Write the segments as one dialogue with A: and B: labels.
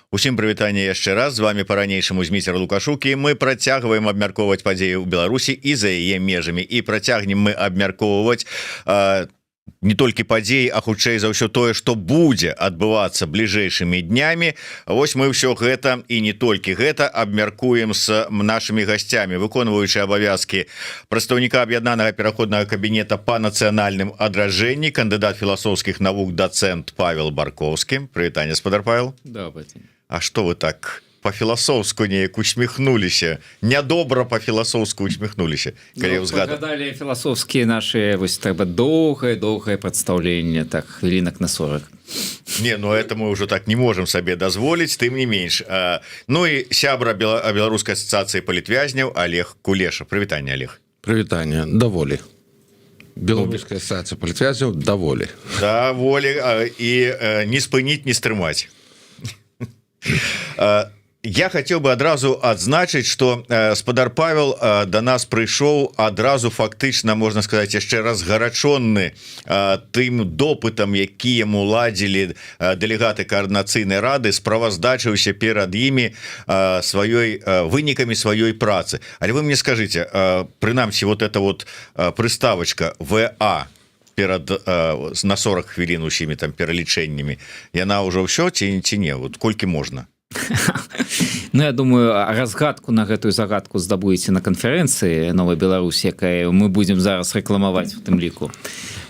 A: Усім прывітанне яшчэ раз, з вами па-ранейшаму Зміцер Лукашук, і мы працягваем абмяркоўваць падзеі ў Беларусі і за яе межамі, і працягнем мы абмяркоўваць не толькі падзеі, а хутчэй за ўсё тое, што будзе адбывацца бліжэйшымі днямі. Вось мы ўсё гэта і не толькі гэта абмяркуем з нашымі гасцямі, выконваючы абавязкі прадстаўніка аб'яднанага пераходнага кабінета па нацыянальным адраджэнні, кандыдат філасофскіх навук, дацэнт Павел Барковскі. Прывітанне, спадар Павел.
B: Добрый день.
A: А што вы так по-філасофску неяк усміхнуліся, нядобра по-філасофску усміхнуліся, калі
B: пагадалі філасофскія нашы, вось трэба доўгае прадстаўленне, так хвілінак на 40.
A: Не, ну это мы ўжо так не можам сабе дазволіць, тым не менш. Ну і сябра Беларускай асацыяцыі палітвязняў Олег Кулеша. Прывітанне, Олег.
C: Прывітанне, даволі. Беларуская асацыяцыя палітвязняў даволі.
A: Даволі, і не спыніць, не стрымаць. Я хотел бы адразу адзначыць, что спадар Павел до нас прыйшоў адразу фактычна, можна сказаць, яшчэ раз гарачонны тым допытам, які яму ладзілі дэлегаты каардынацыйнай рады, справаздачыўся перад імі сваёй вынікамі сваёй працы. Але вы мне скажите, прынамсі вот эта вот прыставачка ВА перад на 40 хвілін усімі там пералічэннямі, яна ўжо ўсё ці не, вот колькі можна?
B: Ну, я думаю, разгадку на гэтую загадку здабудзеце на канферэнцыі Новай Беларусі, якая мы будзем зараз рэкламаваць у тым ліку.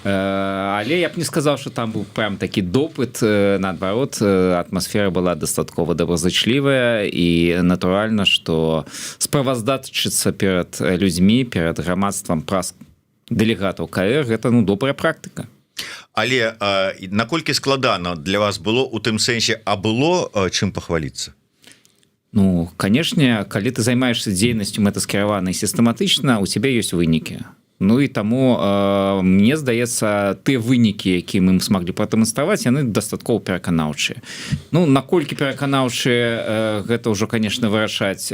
B: Але я б не сказаў, што там быў прям такі допыт, наадварот, атмасфера была дастаткова добразычлівая, і натуральна, што справаздачыцца перад людзьмі, перад грамадствам праз дэлегатаў КР, гэта добрая практыка.
A: Але наколькі складана для вас было у тым сэнсе, а было чым пахваліцца?
B: Ну, канешне, калі ты займаешься дзейнасцю мэтаскіраванай сістэматычна, у цябе ёсць вынікі. Ну і таму мне здаецца, тыя вынікі, якія мы смаглі прадэманстраваць, яны дастаткова пераканаўчыя. Ну, наколькі пераканаўчыя, гэта ўжо, канешне, вырашаць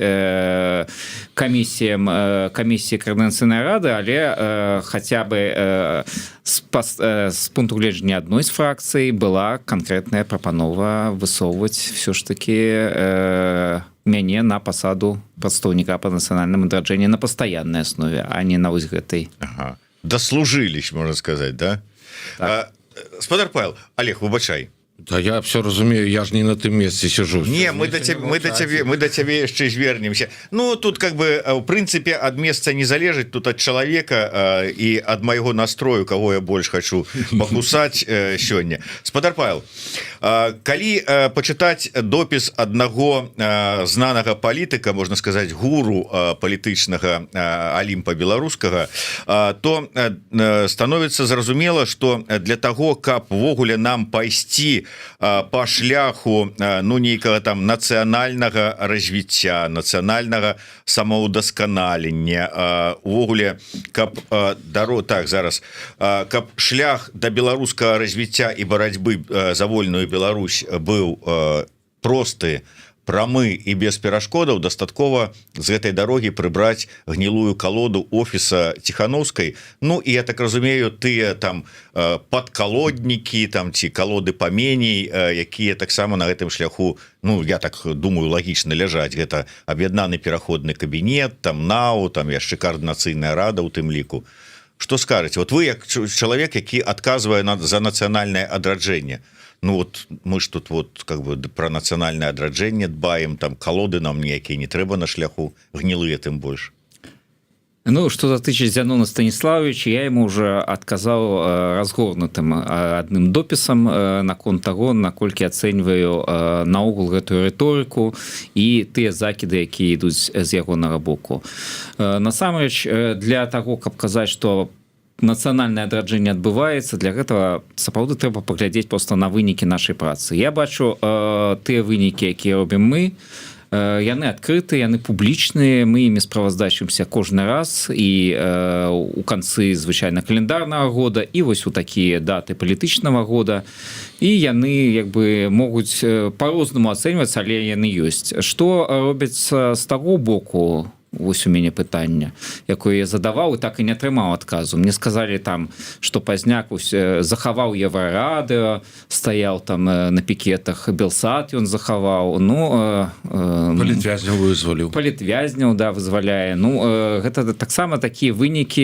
B: камісіі каардынацыйнай рады, але хаця бы з пункту гледжання адной з фракцый была канкрэтная прапанова высоўваць все ж таки мяне на пасаду прадстаўніка па нацыянальным адраджэнні на пастаяннай аснове, а не на вось гэтай.
A: Ага. Дослужились, можно сказать, да? Так. Спадар Павел, Олег, выбачай.
C: Да я все разумею, я ж не на тым месцы сижу.
A: Не, мы до цябе яшчэ звернемся. Ну, тут как бы, в принципе, ад месца не залежыць, тут ад чалавека і ад майго настрою, кого я больш хочу пакусаць сёння. Спадар Павел, калі пачытаць допіс аднаго знанага палітыка, можна сказаць, гуру палітычнага алімпа беларускага, то становіцца зразумела, што для таго, каб увогуле нам пайсці по шляху, ну, нейкага там нацыянальнага развіцця, нацыянальнага самаўдасканалення, увогуле, каб каб шлях да беларускага развіцця і барацьбы за вольную Беларусь быў просты, прамы і без перашкодаў, дастаткова з гэтай дарогі прыбраць гнілую калоду офіса Ціхановскай. Ну і я так разумею, тыя там падкалоднікі там ці калоды паменей, якія таксама на гэтым шляху, ну я так думаю, лагічна ляжаць. Гэта аб'яднаны пераходны кабінет, там НАУ, там яшчэ каардынацыйная рада ў тым ліку. Што скажаце? Вот вы як чалавек, які адказвае за нацыянальнае адраджэнне. Ну вот мы ж тут вот как бы про нацыянальнае адраджэнне дбаем, там калоды нам ніякія не трэба на шляху, гнілыя тым больш.
B: Ну, что датычыць Зянона Станіславовича, я ему уже адказаў разгорнутым адным допісам наконт таго, наколькі ацэньваю наогул гэтую рыторыку і тыя закіды, якія ідуць з ягонага боку. Насамрэч, для таго, каб казаць, што нацыянальнае адраджэнне адбываецца, для гэтага сапраўды трэба паглядзець проста на вынікі нашай працы. Я бачу тыя вынікі, якія робім мы, яны адкрыты, яны публічныя, мы імі справаздачымся кожны раз і у канцы звычайна календарнага года, і вось у такія даты палітычнага года, і яны як бы могуць па-рознаму ацэньвацца, але яны ёсць. Што робяць з таго боку? вось у мяне пытанне, якое я задаваў і так і не атрымаў адказу. Мне сказалі там, што Пазняк захаваў Еврорадыо, стаяў там на пікетах, Белсат ён захаваў,
C: палітвязняў вызваліў.
B: Палітвязняў, да, вызваляе. Гэта таксама такія вынікі,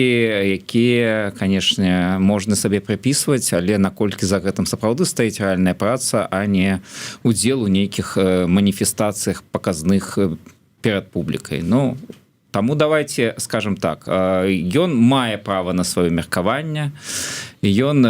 B: якія, канешне, можна сабе прыпісваць, але наколькі за гэтым сапраўды стаіць рэальная праца, а не удзел у нейкіх маніфестацыях паказных перад публікай. Таму давайте скажем так, ён мае права на сваё меркаванне, ён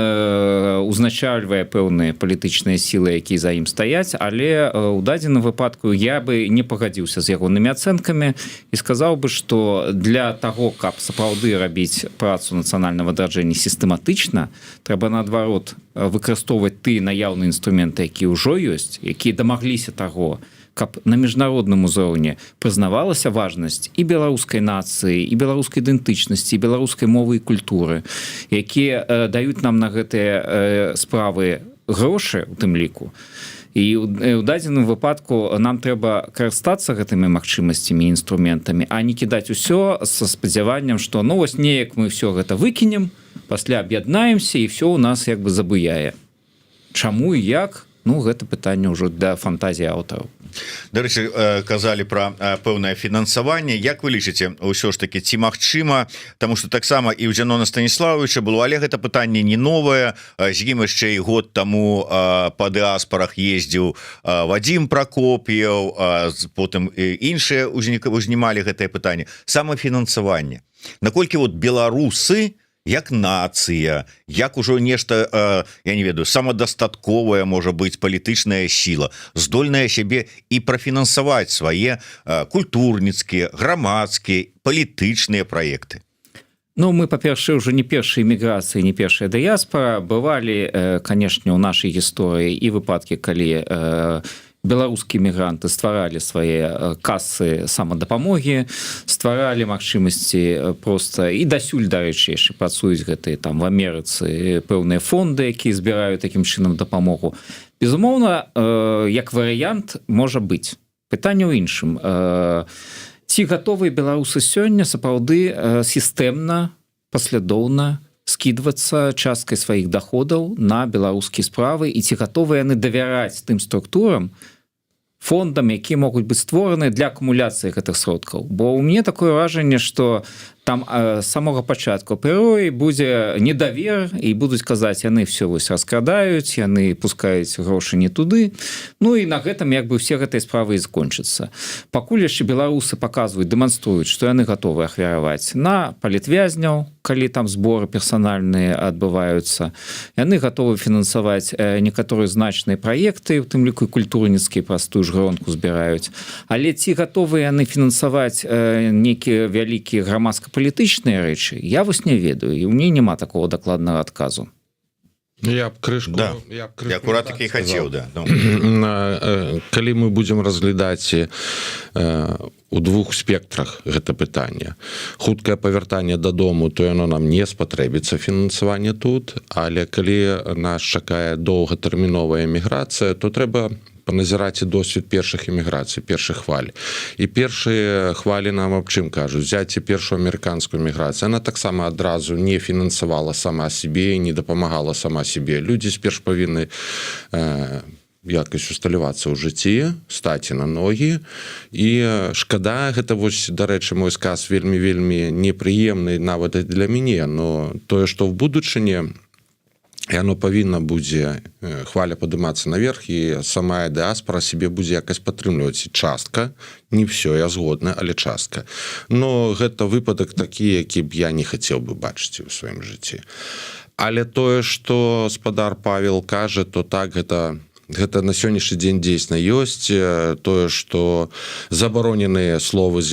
B: узначальвае пэўныя палітычныя сілы, якія за ім стаяць, але ў дадзеным выпадку я бы не пагадзіўся з ягонымі ацэнкамі і сказаў бы, што для таго, каб сапраўды рабіць працу нацыянальнага адраджэння сістэматычна, трэба наадварот выкарыстоўваць тыя наяўныя інструменты, якія ўжо ёсць, якія дамагліся таго, каб на міжнародным узроўні прызнавалася важнасць і беларускай нацыі, і беларускай ідэнтычнасці, і беларускай мовы і культуры, якія даюць нам на гэтыя справы грошы у тым ліку. І ў дадзеным выпадку нам трэба карыстацца гэтымі магчымасцямі і інструментамі, а не кідаць усё са спадзяваннем, што вось неяк мы ўсё гэта выкінем, пасля аб'яднаемся і ўсё ў нас як бы забуяе. Чаму і як? Гэта пытанне ўжо да фантазіі аўтараў.
A: Дарэчы, казалі пра пэўнае фінансаванне. Як вы лічыце, ўсё ж такі, ці магчыма, таму што таксама і ў Зянона Станіславовича было, але гэта пытанне не новае. З ім яшчэ і год таму па дыаспарах ездзіў Вадзім Пракоп'еў, потым іншыя узнімалі гэтае пытанне. Самафінансаванне. Наколькі беларусы, як нацыя, як ужо нешта, я не ведаю, самадастатковая, можа быць, палітычная сіла, здольная сябе і прафінансаваць свае культурніцкія, грамадскія, палітычныя праекты?
B: Мы, па-першае, ўжо не першая эміграцыя, не першая дыяспара. Бывалі, канешне, ў нашай гісторыі і выпадкі, калі беларускія мігранты стваралі свае касы самадапамогі, стваралі магчымасці проста і дасюль, дарэчы, яшчэ працуюць гэтыя там в Амерыцы пэўныя фонды, якія збіраюць такім чынам дапамогу. Безумоўна, як варыянт можа быць. Пытанне ў іншым. Ці гатовыя беларусы сёння сапраўды сістэмна, паслядоўна скідвацца часткай сваіх даходаў на беларускія справы, і ці гатовыя яны давяраць тым структурам, фондам, якія могуць быць створаны для акумуляцыі гэтых сродкаў. Бо ў мяне такое ўражанне, што там з самога пачатку апрыорі будзе недавер, і будуць казаць, яны все раскрадаюць, яны пускаюць грошы не туды. І на гэтым як бы все гэтыя справы і скончацца. Пакуль яшчэ беларусы паказваюць, дэманструюць, што яны гатовы ахвяраваць на палітвязняў, калі там зборы персанальныя адбываюцца. Яны гатовы фінансаваць некаторыя значныя праекты, у тым ліку і культурніцкія, простую ж гронку збіраюць. Але ці гатовы яны фінансаваць нейкія вялікія грамадска-палітычныя рэчы, я вось не ведаю, і ў мне няма такого дакладнага адказу.
C: Я б крышку...
A: Да, я акурат такі хацеў, да.
C: Калі мы будзем разглядаць у двух спектрах гэта пытанне. Хуткае павяртанне дадому, то яно нам не спатрэбіцца фінансаванне тут, але калі нас чакае доўгатэрміновая эміграцыя, то трэба паназіраць і досвед першых эміграцый, першых хваль. І першыя хвалі нам аб чым кажуць? Взяць першую амерыканскую эміграцыю. Яна таксама адразу не фінансавала сама сябе, не дапамагала сама сябе. Людзі сперш павінны якасць усталявацца ў жыцці, стаці на ногі. І шкада, гэта вось, дарэчы, мой сказ вельмі непрыемны нават і для мяне, но тое, што ў будучыні яно павінна будзе хваля падымацца наверх, і сама дыаспара сябе будзе якась падтрымліваць. Частка, не все, я згодна, але частка. Но гэта выпадак такі, які б я не хацеў бы бачыць у сваім жыцці. Але тое, што спадар Павел кажа, то так, гэта на сённяшні дзень дзейсна ёсць. Тое, што забароненыя словы з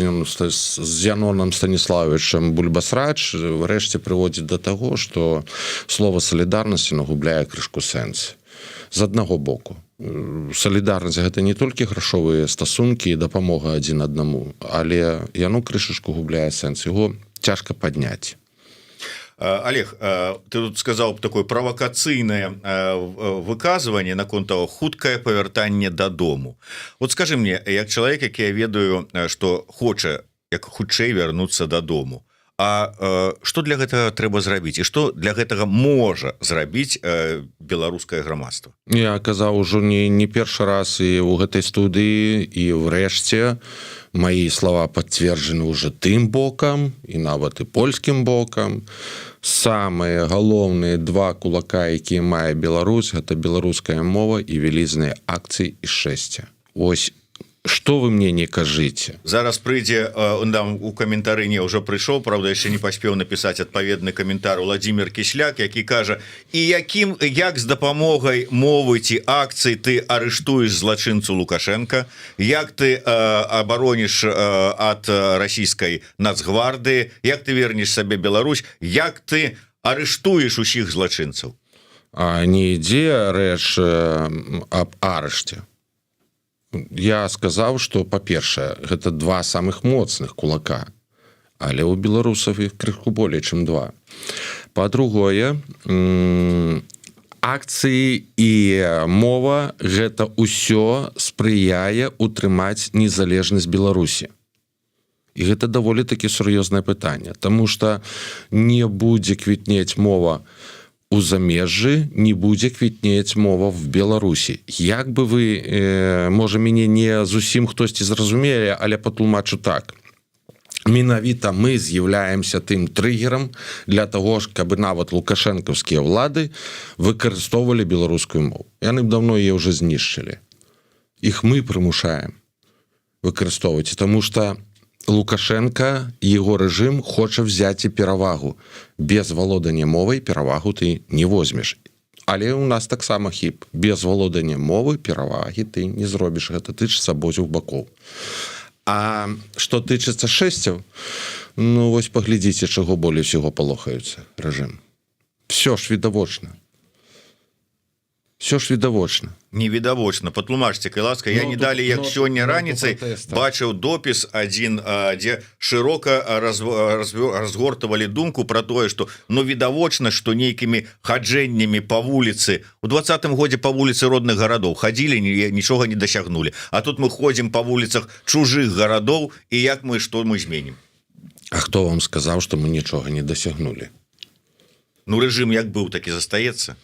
C: Зяноном Станіславовичем Бульбасрач врэшце прыводзіць да таго, што слова «салідарнасць» губляе крышку сэнс. З аднаго боку. Салідарнасць – гэта не толькі грашовыя стасункі і дапамога адзін аднаму, але яно крышачку губляе сэнс. Яго цяжка падняць.
A: Олег, ты тут сказаў такое правакацыйнае выказванне наконт таго хуткае павяртанне дадому. Вот скажи мне, як чалавек, які я ведаю, што хоча як хутчэй вярнуцца дадому. А што для гэтага трэба зрабіць і што для гэтага можа зрабіць беларускае грамадства?
C: Я казаў ужо не першы раз і ў гэтай студыі, і ўрэшце мои слова подтверждены уже тым бокам і нават і польскім бокам. Самыя галоўныя два кулака, якія мае Беларусь, гэта беларуская мова і вялізныя акцыі і шчасця. Ось что вы мне не кажыце.
A: Зараз прыйдзе нам у каментары не ўжо прыйшоў, правда яшчэ не паспеў напісаць адпаведны каментар Владимир Кісляк, які кажа: і як з дапамогай мовы ці акцый ты арыштуеш злачынцу Лукашенко, як ты абароніш ад расійскай нацгвардыі, як ты вернеш сабе Беларусь, як ты арыштуеш усіх злачынцаў?
C: А не ідзе рэч аб арышце. Я сказаў, што па-першае, гэта два самых моцных кулака, але ў беларусаў іх крыху болей, чым два. Па-другое, акцыі і мова гэта ўсё спрыяе утрымаць незалежнасць Беларусі. І гэта даволі такі сур'ёзнае пытанне, таму што не будзе квітнець мова у замежжы, не будзе квітнець мова в Беларусі. Як бы вы, можа, мяне не зусім хтосьці зразумелі, але патлумачу так. Менавіта мы з'яўляемся тым трыгерам для таго, каб нават лукашэнкаўскія ўлады выкарыстоўвалі беларускую мову. Яны б даўно яе ўжо знішчылі. Іх мы прымушаем выкарыстоўваць, таму што Лукашенко, его рэжым хоча взяць перавагу. Без валодання мовай перавагу ты не возьмеш. Але у нас таксама хіп. Без валодання мовы перавагі ты не зробіш. Гэта тычыцца абодвух бакоў. А што тычыцца шэсцяў, ну вось паглядзіце, чаго болей усяго палохаюцца рэжым. Всё ж відавочна. Все ж відавочна.
A: Невідавочна. Патлумачце, калі ласка, я не далі, як сёння раніцай бачыў допіс адзін, дзе шырока разгортавалі думку пра тое, што відавочна, што нейкімі хаджэннямі па вуліцы у 20-м годзе па вуліцы родных гарадоў хадзілі, нічога не дасягнулі. А тут мы ходзім па вуліцах чужых гарадоў, і як мы, што мы зменім?
C: А хто вам сказаў, што мы нічога не дасягнулі?
A: Ну, рэжым як быў, так і застаецца.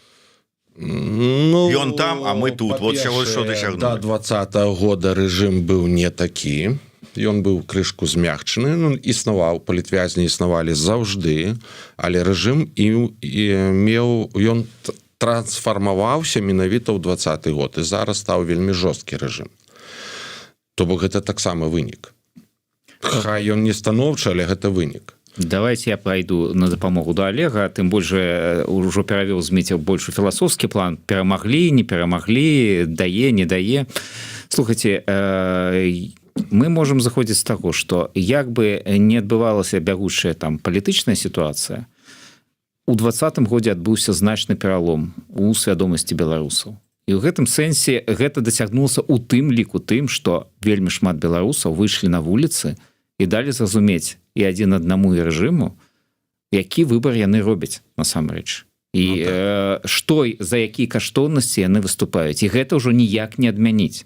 C: Ну,
A: ён там, а мы тут. Вот чаго што дасягнулі.
C: Да 20-го года рэжым быў не такі. Ён быў крышку змягчаны. Ну, існаваў, палітвязні існавалі заўжды, але рэжым ён трансфармаваўся менавіта ў 20-й год. І зараз стаў вельмі жорсткі рэжым. То бок гэта таксама вынік. Хай ён не станоўчы, але гэта вынік.
B: Давайте я пройду на дапамогу до Олега, тым больше ўжо перавёў зміцеў больше філасофскі план. Перамаглі, не перамаглі, дае, не дае. Слухайте, мы можем заходзіць з таго, што як бы не адбывалася бягучая там палітычная сітуацыя, у 20-м годзе адбыўся значны пералом у свядомасці беларусаў. І ў гэтым сэнсе гэта дасягнулася у тым ліку тым, што вельмі шмат беларусаў выйшлі на вуліцы і далі зразумець і адзін аднаму і рэжыму, які выбар яны робяць насамрэч. І што, за якія каштоўнасці яны выступаюць. І гэта ўжо ніяк не адмяніць.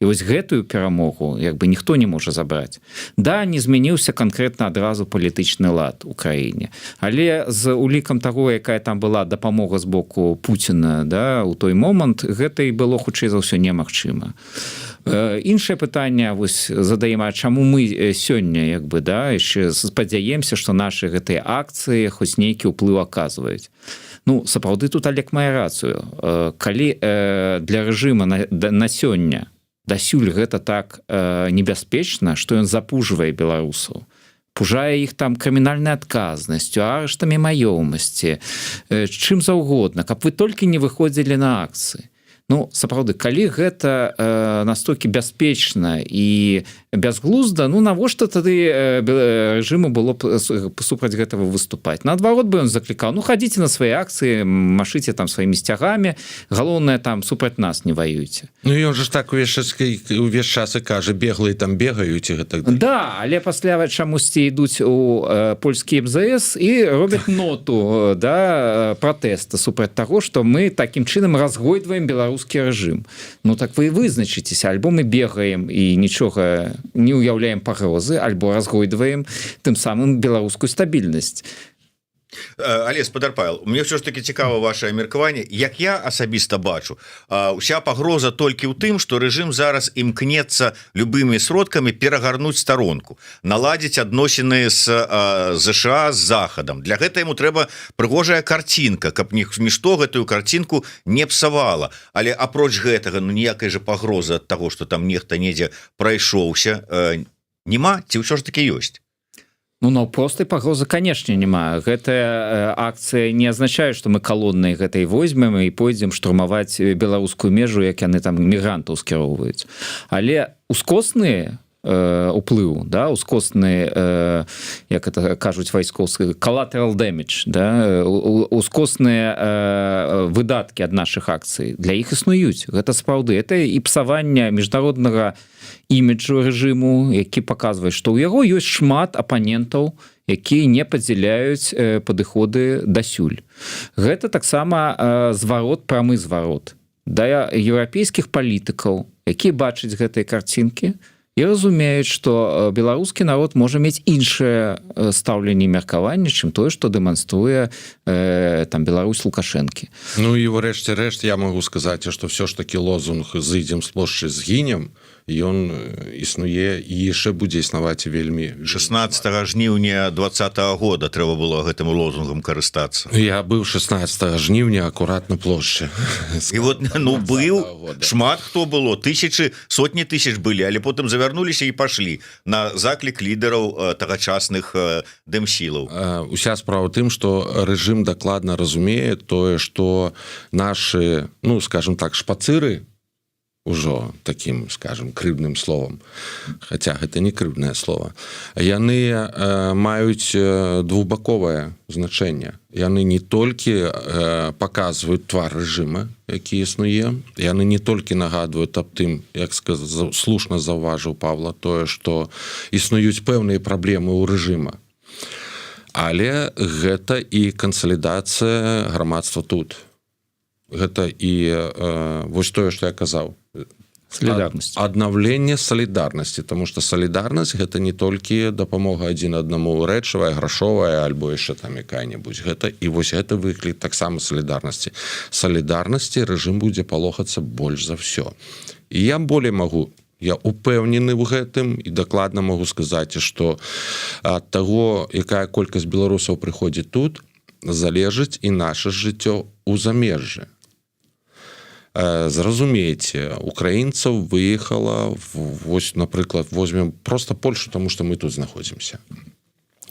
B: І вось гэтую перамогу як бы ніхто не можа забраць. Да, не змяніўся канкрэтна адразу палітычны лад у краіне. Але з улікам таго, якая там была дапамога з боку Пуціна, да, у той момант, гэта і было хутчэй за ўсё немагчыма. Іншае пытанне вось задаем, а чаму мы сёння як бы, да, яшчэ спадзяемся, што нашы гэтыя акцыі хоць нейкі ўплыў аказваюць. Ну, сапраўды тут Олег мае рацыю. Калі для рэжыма на сёння дасюль гэта так небяспечна, што ён запужвае беларусаў, пужае іх там крымінальнай адказнасцю, арыштамі маёмасці, чым заўгодна, каб вы толькі не выходзілі на акцыі. Ну, сапраўды, калі гэта настолькі бяспечна і бязглузда, ну, навошта тады рэжыму было б супраць гэтага выступаць? Наадварот бы ён заклікаў, ну, хадзіце на свае акцыі, машыце там сваімі сцягамі, галоўнае там супраць нас не ваюйце.
C: Ну, ён же ж так увесь час і кажа, беглыя там бегаюць і гэтак.
B: Да, але пасля чамусьці ідуць у польскі МЗС і робяць ноту, да, пратэста супраць таго, што мы такім чынам разгойдваем беларускі рэжым. Ну, так вы вызначыцеся, альбо мы бегаем і нічога не ўяўляем пагрозы альбо разгойдваем тым самым беларускую стабільнасць.
A: Але спадар Павел, мне все ж таки цікава ваше меркаванне. Як я асабіста бачу, уся пагроза толькі ў тым, што рэжым зараз імкнецца любымі сродкамі перагарнуць старонку, наладзіць адносіны з ЗША з захадам. Для гэта яму трэба прыгожая карцінка, каб нішто гэтую карцінку не псавала. Але апроч гэтага, ніякай жа пагрозы ад таго, што там нехта недзе прайшоўся, няма, ці ўсё ж таки ёсць?
B: Ну, простай пагрозы, канешне, няма. Гэтая акцыя не азначае, што мы калоннай гэтай возьмем і пойдзем штурмаваць беларускую межу, як яны там мігрантаў скіроўваюць. Але ускосны уплыў, да, ускосны, як это кажуць вайскоўцы, collateral damage, да, ускосныя выдаткі ад нашых акцый, для іх існуюць. Гэта сапраўды. Это і псаванне міжнароднага іміджу рэжыму, які паказвае, што ў яго ёсць шмат апанентаў, якія не падзяляюць падыходы дасюль. Гэта таксама зварот, прамы зварот да еўрапейскіх палітыкаў, якія бачаць гэтыя карцінкі і разумеюць, што беларускі народ можа мець іншае стаўленне і меркаванне, чым тое, што дэманструе там Беларусь Лукашэнкі.
C: Ну і ўрэшце рэшт я магу сказаць, што все ж таки лозунг «Зыдзем з плошчы, згінем», ён існуе і яшчэ будзе існаваць вельмі.
A: 16 жніўня 20-го года трэба было гэтым лозунгам карыстацца.
C: Я быў 16 жніўня акурат на плошчы.
A: І вот, ну, быў, шмат хто было, тысячы, сотні тысяч былі, але потым завярнуліся і пашлі на заклік лідараў тагачасных дэмсілаў.
C: Уся справа ў тым, што рэжым дакладна разумее тое, што нашы, ну, скажем так, шпацыры, ужо таким, скажем, крыўдным словам, хаця гэта не крыўднае слово, яны маюць двухбаковае значэнне. Яны не толькі паказваюць твар рэжыма, які існуе, яны не толькі нагадваюць аб тым, як слушна заўважыў Павла, тое, што існуюць пэўныя праблемы ў рэжыма, але гэта і кансалідацыя грамадства тут. Гэта і вось тое, што я казаў,
B: Солідарнасць.
C: Аднаўленне салідарнасці, тому што салідарнасць гэта не толькі дапамога адзін аднаму рэчавая, грашовая, альбо яшчэ там якая-небудзь. Гэта і вось гэта выклік таксама салідарнасці. Салідарнасці рэжым будзе палохацца больш за ўсё. І я болей магу, я упэўнены ў гэтым і дакладна магу сказаць, што ад таго, якая колькасць беларусаў прыходзіць тут, залежыць і наша жыццё ў замежжы. Зразумейце, украінцаў выехала, вось, напрыклад, возьмем просто Польшу, тому што мы тут знаходзімся.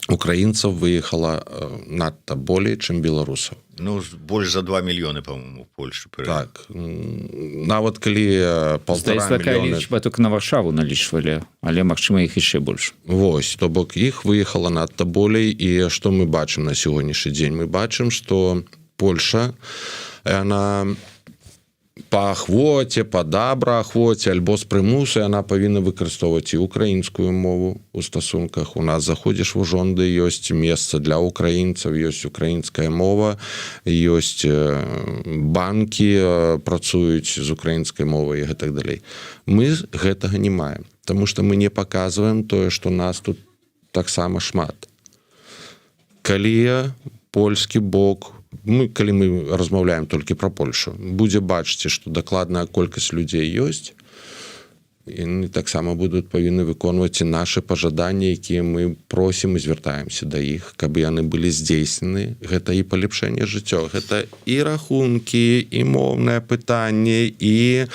C: Украінцаў выехала надта болей, чым беларусаў.
A: Ну, больш за 2 мільёны, по-моему, Польшу.
C: Так. Нават калі 1,5 мільёны...
B: лічба только на Варшаву налічвалі, але, магчыма, іх яшчэ больш.
C: Вось, то бок іх выехала надта болей, і што мы бачым на сённяшні дзень? Мы бачым, што Польша, яна па ахвоце, па добраахвоце альбо з прымусу яна павінна выкарыстоўваць і украінскую мову ў стасунках. У нас заходзіш у жонды, ёсць месца для украінцаў, ёсць украінская мова, ёсць банкі працуюць з украінскай мовай і гэтак далей. Мы гэтага не маем, таму што мы не паказваем тое, што нас тут таксама шмат. Калі польскі бок, калі мы размаўляем толькі пра Польшу, будзе бачыць, што дакладная колькасць людзей ёсць, і таксама будуць павінны выконваць і нашы пажаданні, якія мы просім і звяртаемся да іх, каб яны былі здзейснены. Гэта і палепшэнне жыццё, гэта і рахункі, і моўнае пытанне, і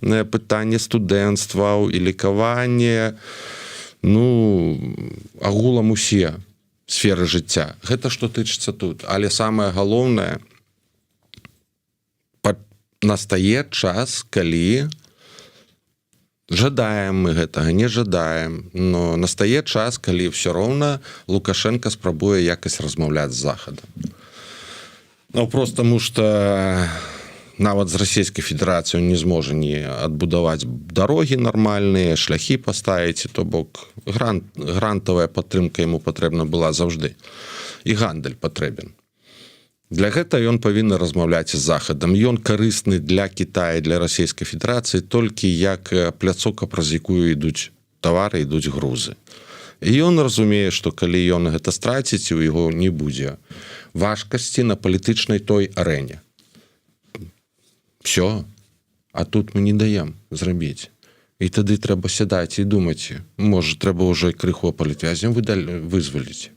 C: пытанне студэнцтваў, і лекаванне, ну, агулам усе сферы жыцця. Гэта што тычыцца тут. Але самае галоўнае, настае час, калі жадаем мы гэтага, не жадаем, но настае час, калі ўсё роўна Лукашенко спрабуе якасць размаўляць з Захадам. Ну, просто тому што нават з Расійскай Федэрацыі не зможа не адбудаваць дарогі нармальныя, шляхі паставіць, то бок грантавая падтрымка яму патрэбна была заўжды. І гандаль патрэбен. Для гэта ён павінны размаўляць з Захадам. Ён карысны для Китая, для Расійскай Федэрацыі толькі як пляцоўка, праз якую ідуць тавары ідуць грузы. І ён разумее, што калі ён гэта страціць, у яго не будзе важкасці на палітычнай той арэне. Все. А тут мы не даем зрабіць. І тады трэба сядаць і думаць, можа, трэба ўжо крыху палітвязняў вызваліць.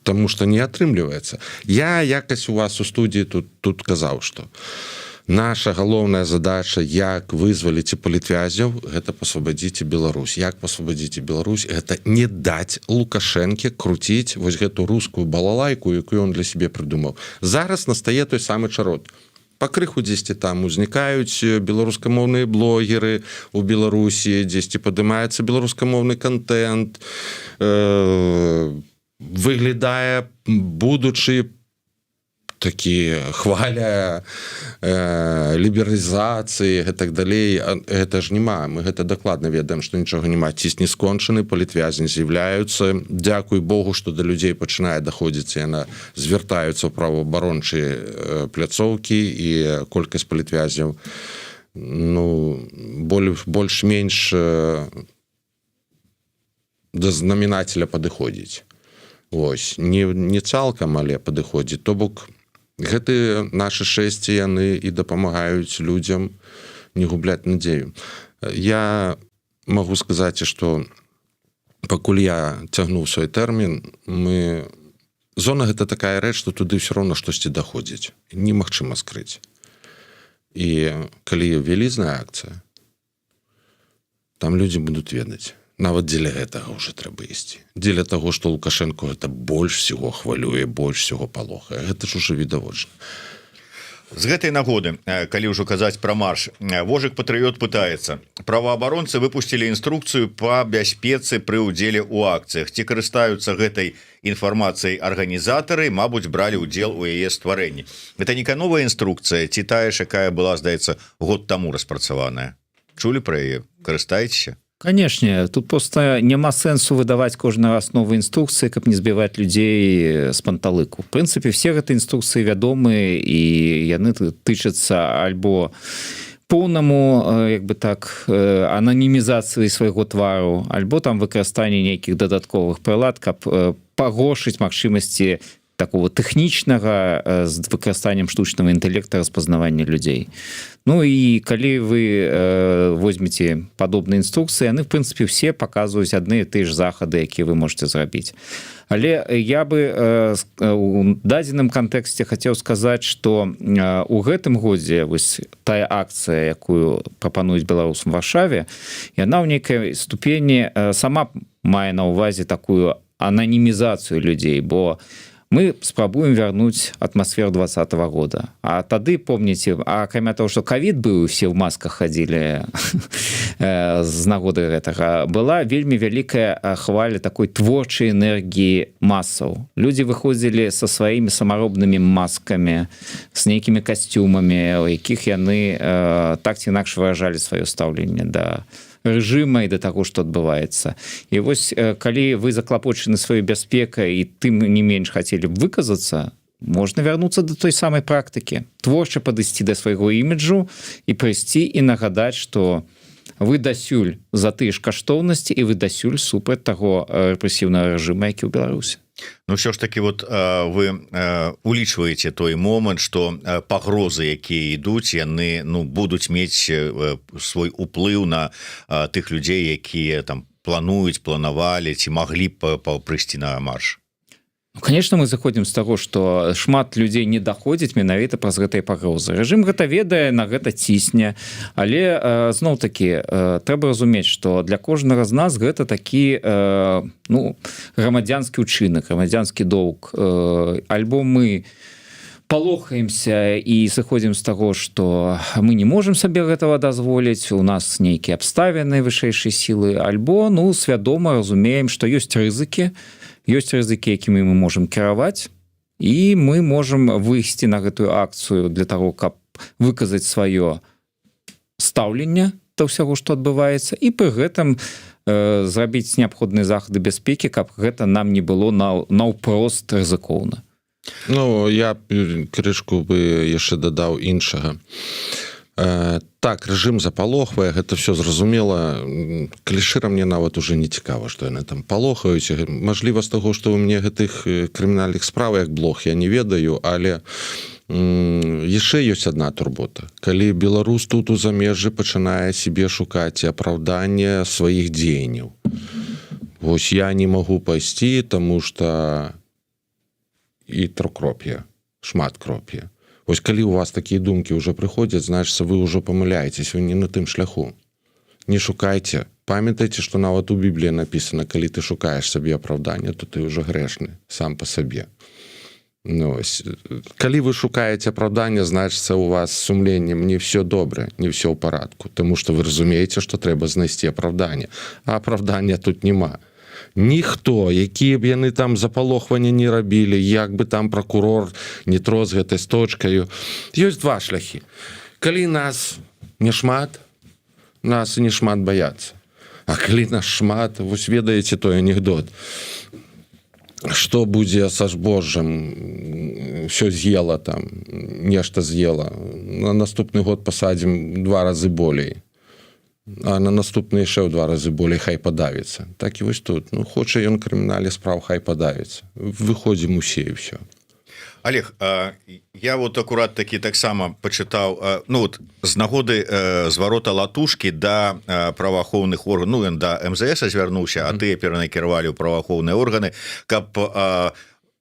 C: Таму што не атрымліваецца. Я якась у вас у студіі тут казаў, што наша галоўная задача, як вызваліць палітвязняў, гэта пасвабадзіце Беларусь. Як пасвабадзіце Беларусь? Гэта не даць Лукашэнке круціць вось гэту рускую балалайку, якую ён для сябе прыдумаў. Зараз настае той самы чарод. Пакрыху дзесьці там узнікаюць беларускамоўныя блогеры у Беларусі, дзесьці падымаецца беларускамоўны контент, выглядае будучы такі хваля лібералізацыі і так далей. Гэта ж няма. Мы гэта дакладна ведаем, што нічога няма. Ціск не скончаны, палітвязні з'яўляюцца. Дзякуй Богу, што да людзей пачынае даходзіць, яна звяртаюцца ў праваабарончыя пляцоўкі і колькасць палітвязняў больш-менш да знамінателя падыходзіць. Вось. Не цалкам, але падыходзіць. То бок гэты нашы шэсці, яны і дапамагаюць людзям не губляць надзею. Я магу сказаць, што пакуль я цягнуў свой тэрмін, зона гэта такая рэч, што туды ўсё роўна штосьці даходзіць. Немагчыма скрыць. І калі вялізная акцыя, там людзі будуць ведаць. Нават дзеля гэтага ўжо трэба ісці. Дзеля таго, што Лукашэнку гэта больш всего хвалюе, больш всего палохае. Гэта ж ужо відавочна.
A: З гэтай нагоды, калі ўжо казаць пра марш, Вожык Патрыёт пытаецца: праваабаронцы выпусцілі інструкцыю па бяспецы пры ўдзеле ў акцыях. Ці карыстаюцца гэтай інфармацыяй арганізатары, мабуць, бралі ўдзел у яе стварэнні. Гэта не новая інструкцыя, ці тая ж, якая была, здаецца, год таму распрацаваная. Чулі пра яе? Карыстаецеся?
B: Конечно, тут просто няма сэнсу выдаваць кожны раз новыя інструкцыі, каб не збіваць людзей з панталыку. В прынцыпе, все гэты інструкцыі вядомы, і яны тычацца альбо поўнаму, як бы так, ананімізацыі свайго твару, альбо там выкарыстанне нейкіх дадатковых прылад, каб пагоршыць магчымасці такого тэхнічнага з выкарыстаннем штучнага інтэлекта распазнавання людзей. Ну і калі вы возьмеце падобныя інструкцыі, яны в прынцыпе все паказваюць адны і тыя ж захады, якія вы можете зрабіць. Але я бы у дадзеным кантэксце хацеў сказаць, што у гэтым годзе вось тая акцыя, якую прапануюць беларусам у Варшаве, яна ў нейкай ступені сама мае на ўвазе такую ананімізацыю людзей, бо мы спрабуем вярнуць атмасферу 2020 года. А тады, помніце, акрамя того, што ковід быў, усе ў масках хадзілі з нагоды гэтага, была вельмі вялікая хваля такой творчай энергіі масаў. Людзі выходзілі са сваімі самаробнымі маскамі, з нейкімі касцюмамі, у якіх яны так ці інакш выражалі сваё стаўленне да рэжыма і да таго, што адбываецца. І вось, калі вы заклапочаны сваёй бяспекай і тым не менш хацелі б выказацца, можна вярнуцца да той самай практыкі. Творча падысці да свайго іміджу і прыйсці і нагадаць, што вы дасюль за тыя ж каштоўнасці і вы дасюль супраць таго рэпрэсіўнага рэжыма, які ў Беларусі.
A: Ну ўсё ж таки вот вы улічваеце той момант, што пагрозы, якія ідуць, яны будуць мець свой уплыў на тых людзей, якія там планавалі ці маглі б прыйсці на марш.
B: Конечно, мы заходзім з таго, што шмат людзей не даходзіць менавіта праз гэтыя пагрозы. Рэжым гэта ведае, на гэта цісне, але зноў-такі трэба разумець, што для кожнага з нас гэта такі грамадзянскі ўчынак, грамадзянскі доўг. Альбо мы палохаемся і сыходзім з таго, што мы не можам сабе гэтага дазволіць, у нас нейкія абставіны вышэйшай сілы, альбо свядома разумеем, што ёсць рызыкі, якімі мы можам кіраваць, і мы можам выйсці на гэтую акцыю для таго, каб выказаць сваё стаўленне да ўсяго, што адбываецца, і пры гэтым зрабіць неабходныя захады бяспекі, каб гэта нам не было наўпрост рызыкоўна.
C: Ну, я крышку бы яшчэ дадаў іншага. Так, рэжым запалохвае, гэта все зразумела. Клішыра мне нават уже не цікава, што яны там палохаюць. Мажліва, з таго, што ў мяне гэтых крымінальных спраў як блог, я не ведаю, але яшчэ ёсць адна турбота. Калі беларус тут у замежжы пачынае сябе шукаць апраўданне сваіх дзеянняў. Вось я не магу пайсці, таму што і трокроп'я, шмат кроп'я. Вось калі у вас такія думкі ўжо прыходзяць, значыцца, вы ўжо памыляецесь, вы не на тым шляху. Не шукайце. Памятайце, што нават у Бібліі напісана, калі ты шукаеш сабе апраўдання, то ты ўжо грэшны сам па сабе. Ну, калі вы шукаеце апраўдання, значыцца, у вас з сумленнем не все добра, не все ў парадку, таму што вы разумееце, што трэба знайсці апраўданне, а апраўдання тут няма. Ніхто, якія б яны там запалохвання не рабілі, як бы там пракурор не трос гэтай сточкаю. Ёсць два шляхі. Калі нас не шмат, нас і не шмат баяцца. А калі нас шмат, вось ведаеце той анекдот. Што будзе са збожжам, ўсё з'ела там, нешта з'ела. На наступны год пасадзім 2 разы болей. А на наступны яшчэ ў 2 разы болей, хай падавіцца. Так і вось тут. Ну, хоча ён крымінальных спраў, хай падавіцца. Выходзім усе і ўсё.
A: Олег, я вот акурат такі таксама пачытаў, ну вот з нагоды зварота латушкі да праваахоўных органаў, ну ён да МЗС звярнуўся, а тыя перанакіравалі ў праваахоўныя органы, каб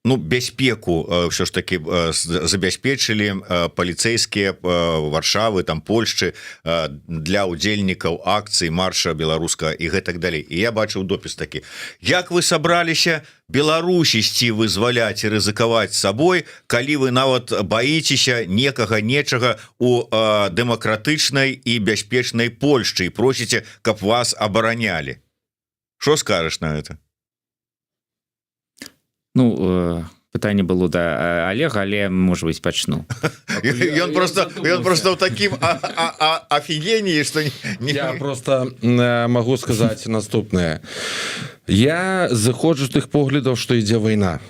A: ну, бяспеку ўсё ж таки забяспечылі паліцэйскія Варшавы, там Польшчы для ўдзельнікаў акцый, марша беларуска і гэтак далей. І я бачыў допіс такі: як вы сабраліся Беларусь ісці вызваляць і рызыкаваць сабой, калі вы нават баіцеся некага нечага у дэмакратычнай і бяспечнай Польшчы і просіце, каб вас абаранялі? Што скажаш на гэта?
B: Ну, пытанне было да Олега, але, можа быць, пачну.
A: Ён просто ў такім афігенні, што не...
C: Я просто магу сказаць наступнае. Я зыходжу з тых поглядаў, што ідзе вайна.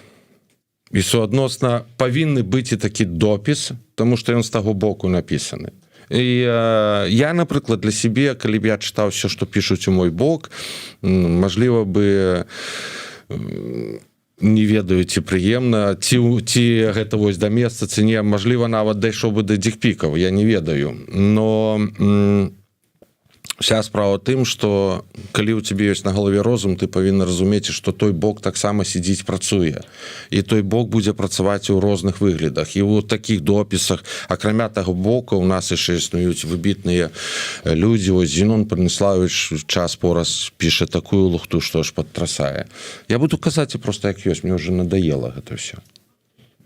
C: І суадносна павінны быць і такі допіс, таму што ён з таго боку напісаны. І я, напрыклад, для сябе, калі б я чытаў все, што пішуць у мой бок, мажліва бы... не ведаю, ці прыемна, ці гэта вось да месца, ці не, мажліва, нават дайшоў бы да дзікпікаў, я не ведаю. Но вся справа тым, што калі ў цябе ёсць на галаве розум, ты павінна разумець, што той бок таксама сидзіць, працуе. І той бок будзе працаваць у розных выглядах. І ў такіх допісах, акрамя таго бока, у нас яшчэ існуюць выбітныя людзі. Ось Зінон Праниславович час пораз піша такую лухту, што аж падтрасае. Я буду казаць просто як ёсць, мне ўжо надоело гэта ўсё.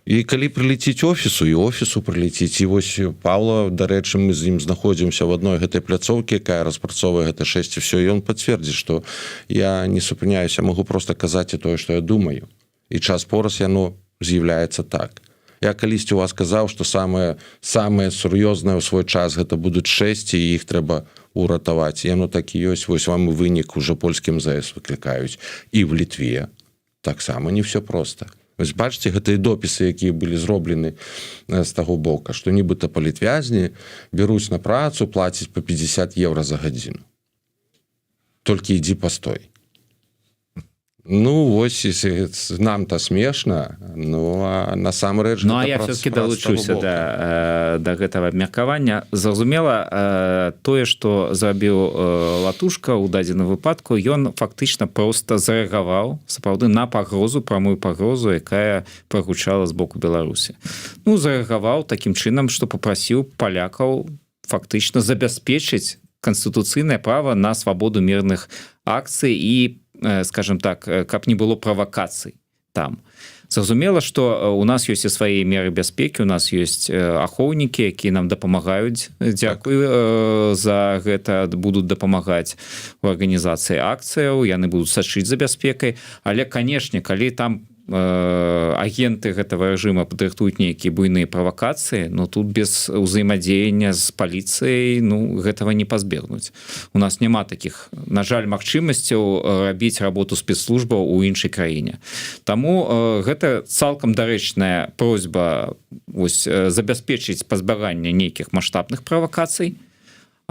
C: І калі прылеціць офісу, і офісу прылеціць, і вось Павла, дарэчы, мы з ім знаходзімся в адной гэтай пляцоўкі, якая распрацоўвае гэта 6, і все, і ён пацвердзіць, што я не супыняюся, магу просто казаць і тое, што я думаю. І час пораз яно з'яўляецца так. Я калісьці у вас казаў, што самае сур'ёзнае ў свой час гэта будуць 6, і іх трэба уратаваць. Яно так і ёсць, вось вам і вынік уже польскім МЗС выклікаюць. І в Літве таксама не все проста. Вось бачыце, гэтыя допісы, якія былі зроблены з таго бока, што нібыта палітвязні бяруць на працу, плацяць по 50 евро за гадзіну. Толькі ідзі пастой. Ну, вось нам-то смешна, ну, а насамрэч...
B: Ну, а я все-таки далучуся да гэтага абмеркавання. Зразумела, тое, што зрабіў Латушка ў дадзеным выпадку, ён фактычна проста зарэагаваў, сапраўды, на пагрозу, прамую пагрозу, якая прагучала з боку Беларусі. Ну, зарэагаваў такім чынам, што попрасіў палякаў фактычна забяспечыць канстытуцыйнае права на свабоду мірных акцый і, скажем так, каб не было правакацый там. Зразумела, што у нас ёсць і свае меры бяспекі, у нас ёсць ахоўнікі, якія нам дапамагаюць. Дзякуй за гэта, будуць дапамагаць у арганізацыі акцыяў, яны будуць сачыць за бяспекай. Але, канешне, калі там агенты гэтага рэжыма падрыхтуюць нейкія буйныя правакацыі, но тут без ўзаемадзеяння з паліцыяй гэтага не пазбегнуць. У нас няма такіх, на жаль, магчымасцяў рабіць работу спецслужбаў у іншай краіне. Таму гэта цалкам дарэчная просьба забяспечыць пазбяганне нейкіх маштабных правакацый.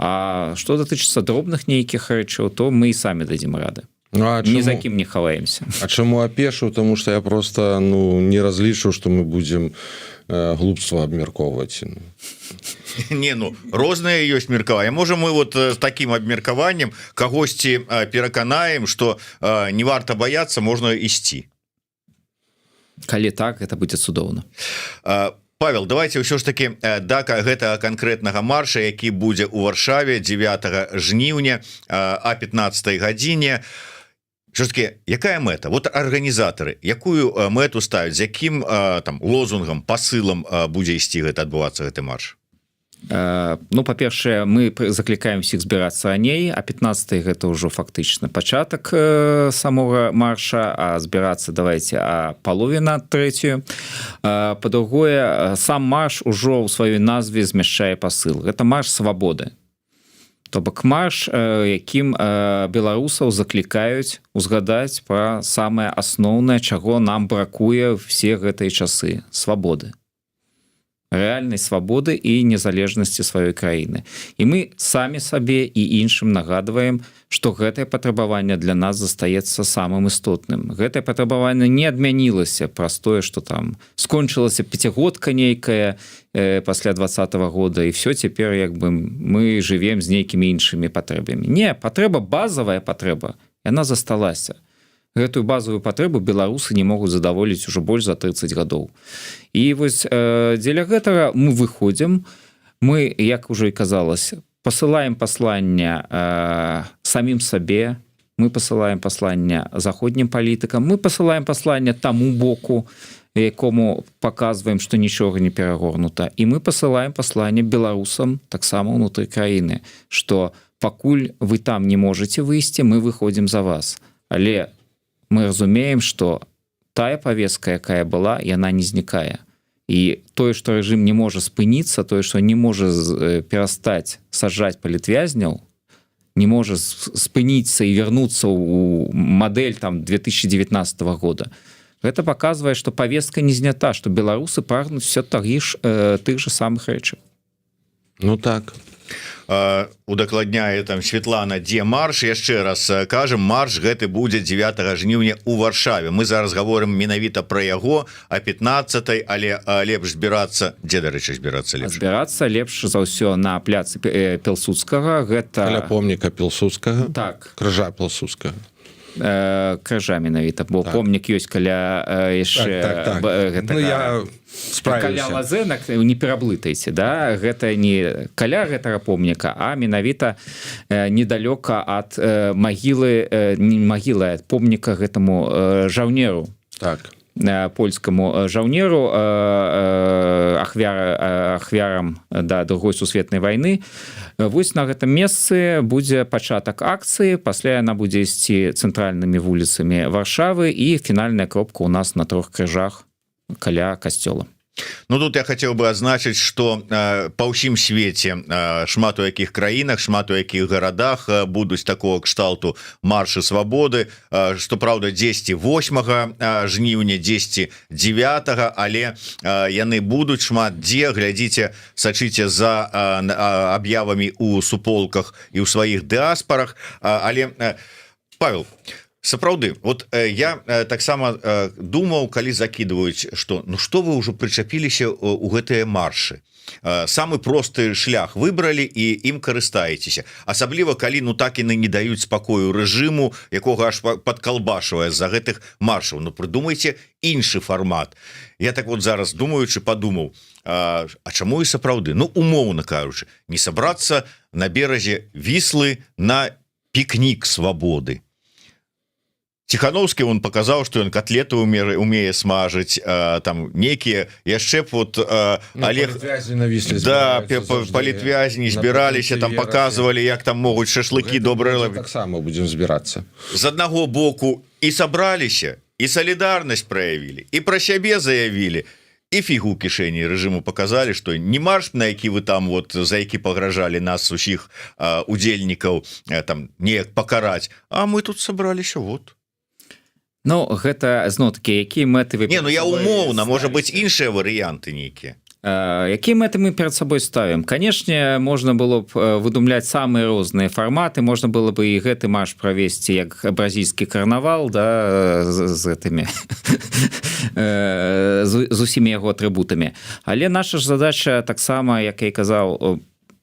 B: А што датычыцца дробных нейкіх рэчаў, то мы і самі дадзім рады. Ні за кім не хаваемся.
C: А чаму апешу? Тому што я просто не разлічу, што мы будзем глупства абмяркоўваць.
A: Не, розныя ёсць меркаванні. Можа, мы з такім абмеркаваннем кагосьці пераканаем, што не варта баяцца, можна ісці.
B: Калі так, гэта будзе цудоўна.
A: Павел, давайте ўсё ж таки да гэтага канкрэтнага марша, які будзе ў Варшаве 9 жніўня о 15 гадзіне. Що ж таки, якая мэта? Арганізатары, якую мэту ставяць, з якім лозунгам, пасылам будзе ісці адбывацца гэты марш?
B: Па-першае, мы заклікаем усіх збірацца раней, а 15 гэта ўжо фактычна пачатак самога марша, а збірацца давайте а палове на 3. Па-другое, сам марш ужо ў сваёй назве змяшчае пасыл. Гэта марш свабоды. То бок марш, якім беларусаў заклікаюць узгадаць пра самае асноўнае, чаго нам бракуе все гэтыя часы – свабоды. Рэальнай свабоды і незалежнасці сваёй краіны. І мы самі сабе і іншым нагадваем, што гэтае патрабаванне для нас застаецца самым істотным. Гэтае патрабаванне не адмянілася праз тое, што там скончылася пяцігодка нейкая пасля 20-го года, і все цяпер мы жывем з нейкімі іншымі патрэбамі. Не, патрэба, базавая патрэба, яна засталася. Гэтую базовую патрэбу беларусы не могуць задаволіць ужо больш за 30 гадоў. І дзеля гэтага мы выходзім, мы, як ужо і казалася, пасылаем пасланне самім сабе, мы пасылаем пасланне заходнім палітыкам, мы пасылаем пасланне таму боку, якому паказваем, што нічога не перагорнута, і мы пасылаем пасланне беларусам таксама ўнутры краіны, што пакуль вы там не можаце выйсці, мы выходзім за вас. Але мы разумеем, што тая павестка, якая была, яна не знікае. І тое, што рэжым не можа спыніцца, тое, што не можа перастаць саджаць палітвязняў, не можа спыніцца і вярнуцца ў мадэль 2019 года. Гэта паказвае, што павестка не знята, што беларусы прагнуць все тых же самых рэчаў.
C: Так.
A: Удакладняе Светлана, дзе марш, яшчэ раз кажам, марш гэты будзе 9 жніўня ў Варшаве. Мы зараз гаворым менавіта пра яго о 15-й, але лепш збірацца, дзе, дарэчы, збірацца лепш?
B: Збірацца лепш за ўсё на пляцы Пілсудскага, гэта
C: каля помніка Пілсудскага,
B: так,
C: крыжа Пілсудскага.
B: Крыжа менавіта, бо помнік ёсць каля яшчэ каля лазенак, не пераблытайце, да? Гэта не каля гэтага помніка, а менавіта недалёка ад магілы, не магілы, а помніка гэтаму жаўнеру.
C: Так.
B: Польскаму жаўнеру, ахвярам Другой сусветнай вайны. Вось на гэтым месцы будзе пачатак акцыі, пасля яна будзе ісці цэнтральнымі вуліцамі Варшавы, і фінальная кропка ў нас на 3 крыжах каля касцёла.
A: Тут я хотел бы азначыць, што па ўсім свеце шмат у якіх краінах, шмат у якіх гарадах будуць такого кшталту маршы свабоды, што праўда 10 8 жніўня, 10 9, але яны будуць шмат дзе. Глядзіце, сачыце за аб'явамі у суполках і ў сваіх дыаспарах. Але Павел, сапраўды, я таксама думаў, калі закидываюць, што што вы ўжо прычапіліся ў гэтыя маршы. Самы просты шлях выбралі і ім карыстаецеся. Асабліва калі так і не даюць спакою рэжыму, якога аж падкалбашвае з-за гэтых маршаў. Прыдумайце іншы фармат. Я так зараз думаючы падумаў, а чаму і сапраўды, умоўна кажучы, не сабрацца на беразе Віслы на пікнік свабоды. Тихановский он показал, что он котлеты умее смажить, там некие яшчэ Олег, да, палітвязні збіраліся, там показывали, як там могуць шашлыкі добрыя.
C: Так само будем збірацца.
A: З аднаго боку і сабраліся, і салідарнасць праявілі, і пра сябе заявілі, і фігу ў кішэні рэжыму показалі, што не марш, на які вы там вот за які пагражалі нас усіх удзельнікаў там неяк пакараць, а мы тут сабраліся вот.
B: Ну гэта зноў-такі якія мэты вы
A: я умоўна, можа быць іншыя варыянты нейкія.
B: Якія мэты мы перад сабой ставім? Канешне, можна было б выдумляць самыя розныя фарматы, можна было бы і гэты марш правесці як бразільскі карнавал, да, з гэтымі з усімі яго атрыбутамі. Але наша ж задача таксама, як я і казаў,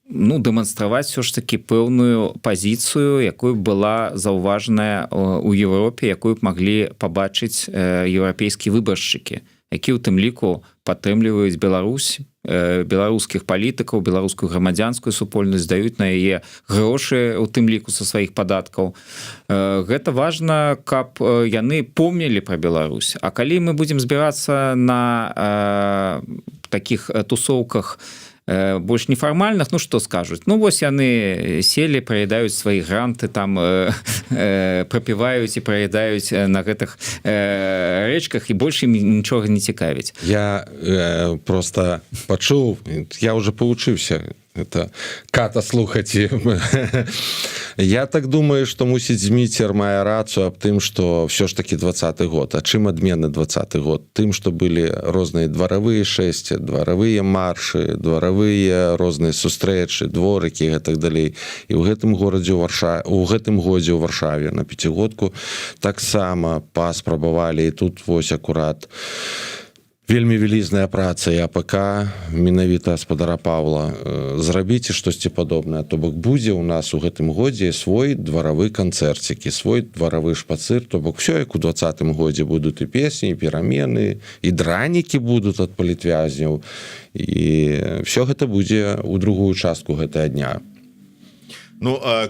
B: дэманстраваць все ж таки пэўную пазіцыю, якую была заўважаная ў Еўропе, якую б маглі пабачыць еўрапейскія выбаршчыкі, які ў тым ліку падтрымліваюць Беларусь, беларускіх палітыкаў, беларускую грамадзянскую супольнасць, даюць на яе грошы у тым ліку са сваіх падаткаў. Гэта важна, каб яны помнілі пра Беларусь. А калі мы будзем збірацца на такіх тусоўках больш нефармальных, што скажуць? Вось яны селі, праядаюць свае гранты, там прапіваюць і праядаюць на гэтых рэчках, і больш ім нічога не цікавіць.
C: Я просто пачуў, я уже павучыўся это ката слухаць. Я так думаю, што мусіць Зміцер мае рацыю аб тым, што все ж таки 20-й год. А чым адмены 20-й год? Тым, што былі розныя дваравыя шэсці, дваравыя маршы, дваравыя розныя сустрэчы, дворыкі і так далей. І ў гэтым годзе ў Варшаве на пяцігодку таксама паспрабавалі, і тут вось акурат вельмі вялізная праца і АПК, менавіта гаспадара Павла, зрабіце штосьці падобнае. То бок будзе ў нас у гэтым годзе свой дваравы канцэрцікі, свой дваравы шпацыр, то бок все, як у 20-м годзе будуць і песні, і перамены, і дранікі будуць ад палітвязняў, і все гэта будзе ў другую частку гэтага дня.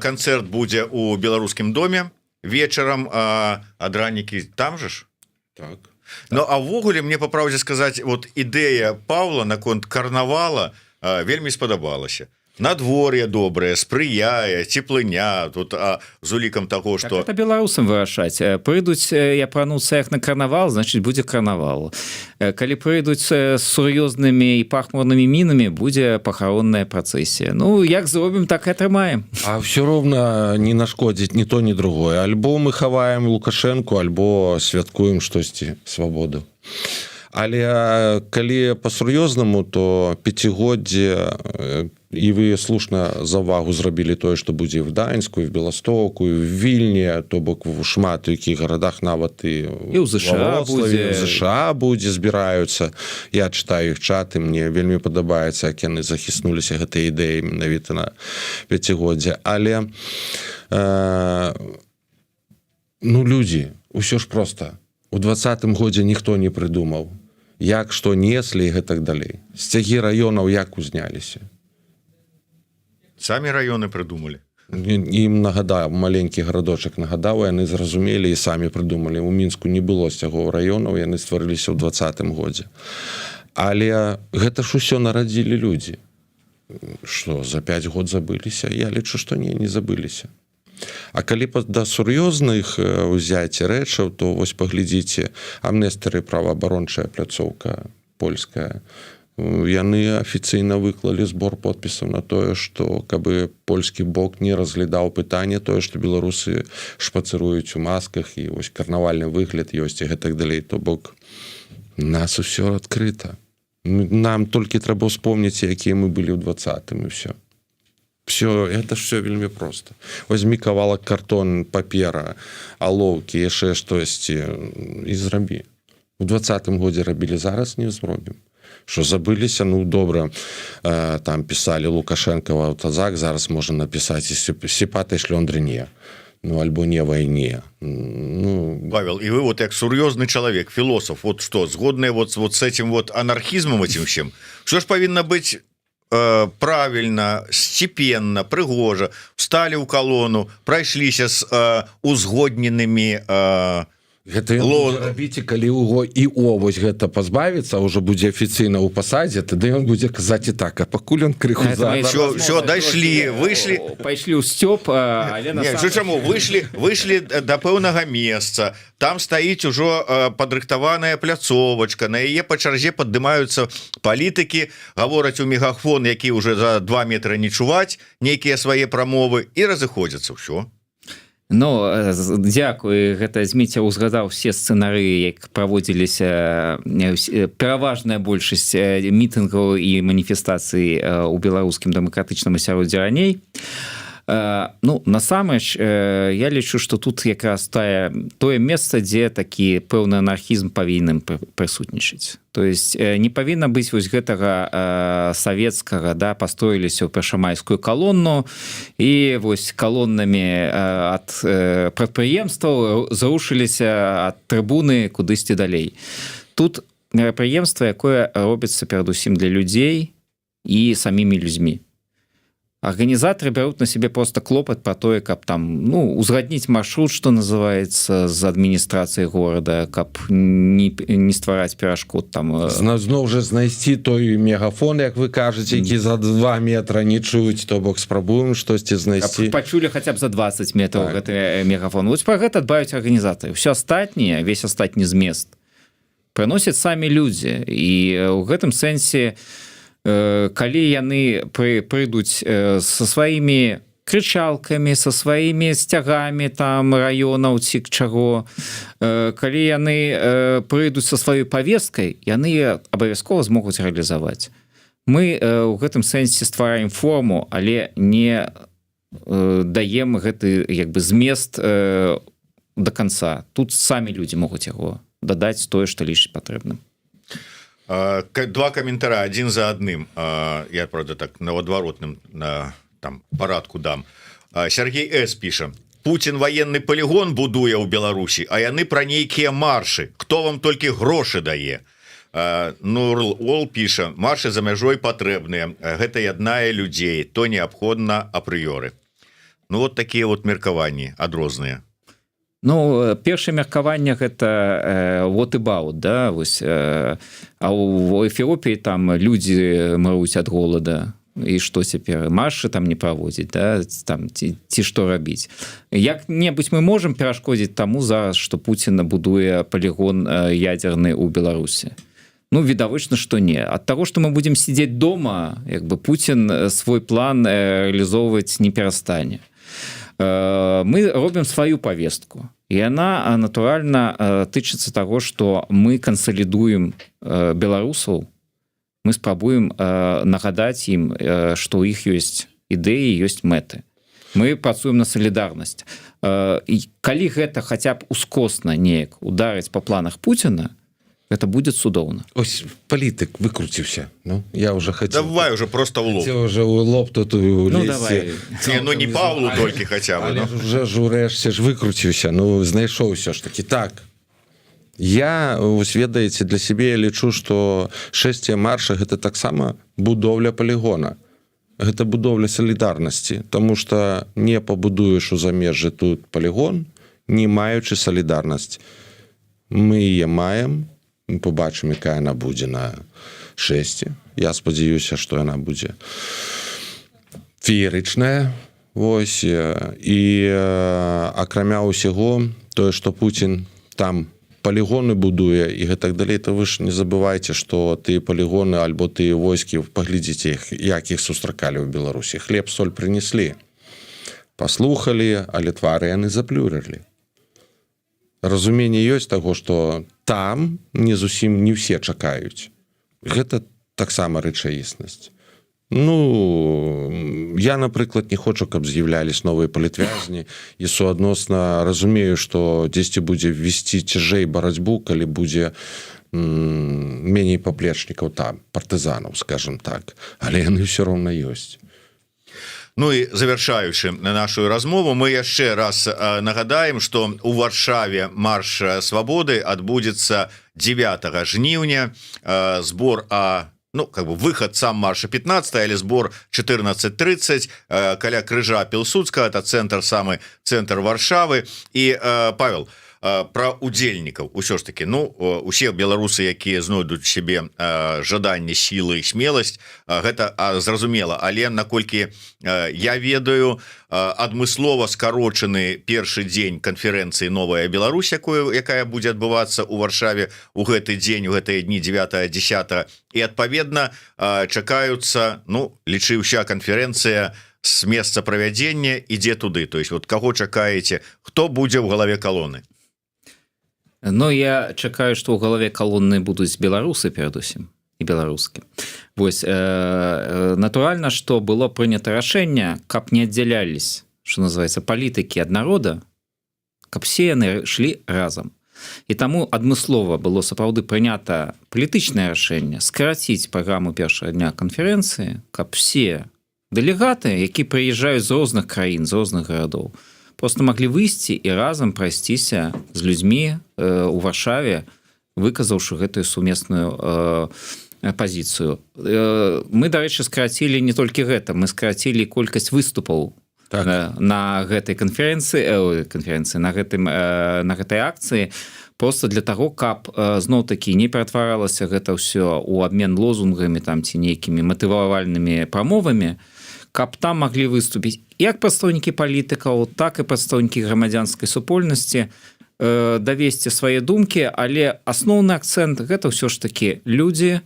A: Канцэрт будзе ў беларускім доме вечарам, а дранікі там же ж?
C: Так.
A: А ўвогуле мне па праўдзе сказаць, вот ідэя Павла наконт карнавала вельмі спадабалася. Надвор'е добрае, спрыяе, цеплыня, тут з улікам таго, што...
B: Так, это беларусам вырашаць. Прыйдуць і апрануцца як на карнавал, значыць, будзе карнавал. Калі прыйдуць з сур'ёзнымі і пахмурнымі мінамі, будзе пахаронная працэсія. Як зробім, так і атрымаем.
C: А все роўна не нашкодзіць ні то, ні другое. Альбо мы хаваем Лукашэнку, альбо святкуем штосьці свабоду. Але калі па-сур'ёзнаму, то пяцігоддзе, і вы слушна за ўвагу зрабілі тое, што будзе в Гданьску, в Беластоку, в Вільні, то бок шмат у якіх гарадах, нават і
B: ў ЗША будзе.
C: В ЗША будзе, збіраюцца. Я чытаю іх чаты, мне вельмі падабаецца, як яны захіснуліся гэтай ідэяй менавіта на пяцігоддзе. Але людзі, усё ж проста. У 20-м годзе ніхто не прыдумаў, як што неслі і гэтак далей. Сцягі раёнаў як узняліся.
A: Самі раёны прыдумалі.
C: Ім нагадаў, маленькі гарадочак нагадаў, яны зразумелі і самі прыдумалі. У Мінску не было сцягоў раёнаў, яны стварыліся ў 20-м годзе. Але гэта ж усё нарадзілі людзі. Што, за 5 год забыліся? Я лічу, што не забыліся. А калі да сур'ёзных узяць рэчаў, то вось паглядзіце, Амнестары праваабарончая пляцоўка польская, яны афіцыйна выклалі збор подпісаў на тое, што каб польскі бок не разглядаў пытанне, тое, што беларусы шпацыруюць у масках, і вось карнавальны выгляд ёсць і гэтак далей. То бок нас усё адкрыта. Нам толькі трэба ўспомніць, якія мы былі ў 20-м, і ўсё. Все, это ж все вельмі проста. Возьмі кавалак картон, папера, алоўкі, яшчэ штосьці і зрабі. У 20-м годзе рабілі, зараз не зробім. Што забыліся, добра, там пісалі Лукашенко в аўтазак, зараз можна напісаць і сіпатай шлёндры не. Альбо не вайне.
A: Павел, і вы вот як сур'ёзны чалавек, філосаф, вот што, згодныя вот с этим вот анархізмам этим всем, што ж павінна быць правильно, степенно, прыгожа, встали ў калону, прайшліся з узгодненымі
C: Гэта рабіце калі ўго і вось гэта пазбавіцца ўжо будзе афіцыйна ў пасадзе тады ён будзе казаць і так а пакуль ён крыху
A: все дайшлі выйшлі
B: пайшлі ў сцёп
A: чаму выйшлі да пэўнага месца там стаіць ужо падрыхтаваная пляцовачка на яе па чарзе паддымаюцца палітыкі гавораць у мегафон які уже за 2 метры не чуваць нейкія свае прамовы і разыходзяцца ўсё.
B: Ну дзякуй гэта Зміця узгадаў все сцэнарыі як праводзіліся пераважная большасць мітынгаў і маніфестацый у беларускім дэмакратычным асяроддзі раней. Ну насамрэч я лічу што тут якраз тое месца дзе такі пэўны анархізм павінен прысутнічаць то есть не павінна быць вось гэтага савецкага да пастроіліся ў першамайскую калонну і вось калоннамі ад прадпрыемстваў зарушыліся ад трыбуны кудысьці далей тут мерапрыемства якое робіцца перадусім для людзей і самімі людзьмі. Арганізатары бяруць на сябе просто клопат про тое каб там ну узгадніць маршрут что называется з адміністрацыі горада каб не ствараць перашкод там
C: зноў жа знайсці той мегафон як вы кажаце які за 2 метра не чуюць то бок спрабуем штосьці знайсці
B: пачулі хаця б за 20 метров так. Гэты мегафон вось про гэта адбавіць арганізатары все астатніе весь астатні змест прыносяць самі людзі і ў гэтым сэнсе калі яны прыйдуць со сваімі крычалкамі со сваімі сцягамі там раёнаў ці чаго калі яны прыйдуць со сваёй павесткай яны абавязкова змогуць рэалізаваць мы ў гэтым сэнсе ствараем форму але не даем гэты як бы змест до конца тут самі людзі могуць яго дадаць тое што лічаць патрэбным.
A: 2 каментара адзін за адным я правда так на адваротным там парадку дам. Сергей С піша Путін военный полигон будуе ў Беларусі а яны пра нейкія маршы хто вам толькі грошы дае. Нурл Ол піша маршы за мяжой патрэбныя гэта яднае людзей то неабходна апрыёры. Ну вот такія вот меркаванні адрозныя.
B: Ну першае меркаванне гэта what about да вось а у Эфіопіі там людзі мруць ад голода і што цяпер маршы там не праводзіць да там ці што рабіць як-небудзь мы можам перашкодзіць таму зараз што Пуціна будуе палігон ядзерны ў Беларусі. Ну відавочна што не ад таго што мы будзем сидзець дома як бы Пуцін свой план рэалізоўваць не перастане. Мы робім сваю павестку і яна натуральна тычыцца таго што мы кансалідуем беларусаў мы спрабуем нагадаць ім што ў іх ёсць ідэі ёсць мэты мы працуем на салідарнасць і калі гэта хаця б ускосна неяк ударыць па планах Пуціна это будет цудоўна.
C: Ось палітык выкруціўся. Ну я уже хотел.
A: Давай уже просто в лоб.
C: Уже у лоб тут
B: ну, давай.
A: Ну не Павлу толькі хаця бы.
C: Ну уже журэшся ж выкруціўся. Ну знайшоў усё ж таки так. Я вось ведаеце для сябе лічу, што шэсце марша гэта таксама будоўля палігона. Гэта будоўля салідарнасці, тому што не пабудуеш у замежжы тут палігон, не маючы салідарнасць. Мы яе маем. Побачым якая яна будзе на шэсце. Я спадзяюся што яна будзе феерычная вось і акрамя ўсяго тое што Пуцін там палігоны будуе і гэтак далей то вы ж не забывайце што тыя палігоны альбо тыя войскі паглядзіце як іх сустракалі ў Беларусі хлеб соль прынеслі паслухалі але твары яны заплюрылі. Разуменне ёсць таго, што там не зусім не ўсе чакаюць. Гэта таксама рэчаіснасць. Ну, я, напрыклад, не хочу, каб з'яўлялись новыя палітвязні і суадносна разумею, што дзесьці будзе весці цяжэй барацьбу, калі будзе меней паплечнікаў там, партызанаў, скажем так. Але яны ўсё роўна ёсць.
A: Ну і завяршаючы нашу размову мы яшчэ раз нагадаем што у Варшаве марш свабоды адбудзецца 9 жніўня збор ну как бы выход сам марша 15 але збор 14:30 каля крыжа Пілсудскага это цэнтр самы цэнтр Варшавы і Павел про удзельнікаў усё ж таки усе беларусы якія знойдуць себе жаданне сілы і смеласць гэта зразумела але наколькі я ведаю адмыслова скарочаны першы дзень канферэнцыі новая Беларусь якая будзе адбывацца у Варшаве у гэты дзень у гэтыя дні 9-10 і адпаведна чакаюцца лічы ўся канферэнцыя с месца правядзення ідзе туды то есть вот каго чакаеце хто будзе ў галаве калоны
B: я чакаю што ў галаве калоны будуць беларусы перадусім і беларускі вось натуральна што было прынята рашэнне каб не аддзялялись что называется палітыкі ад народа каб все яны шлі разам і таму адмыслова было сапраўды прынята палітычнае рашэнне скараціць праграму першага дня канферэнцыі каб все дэлегаты які прыязджаюць з розных краін з розных гарадоў просто маглі выйсці і разам прайсціся з людзьмі у Варшаве выказаўшы гэтую сумесную пазіцыю мы дарэчы скарацілі не толькі гэта мы скарацілі колькасць выступаў на гэтай канферэнцыі на гэтай акцыі просто для того каб зноў-такі не ператваралася гэта ўсё у абмен лозунгамі там ці нейкімі матывавальнымі прамовамі каб там маглі выступіць як прадстаўнікі палітыкаў так і прадстаўнікі грамадзянскай супольнасці давесці свае думкі але асноўны акцэнт гэта ўсё ж такі людзі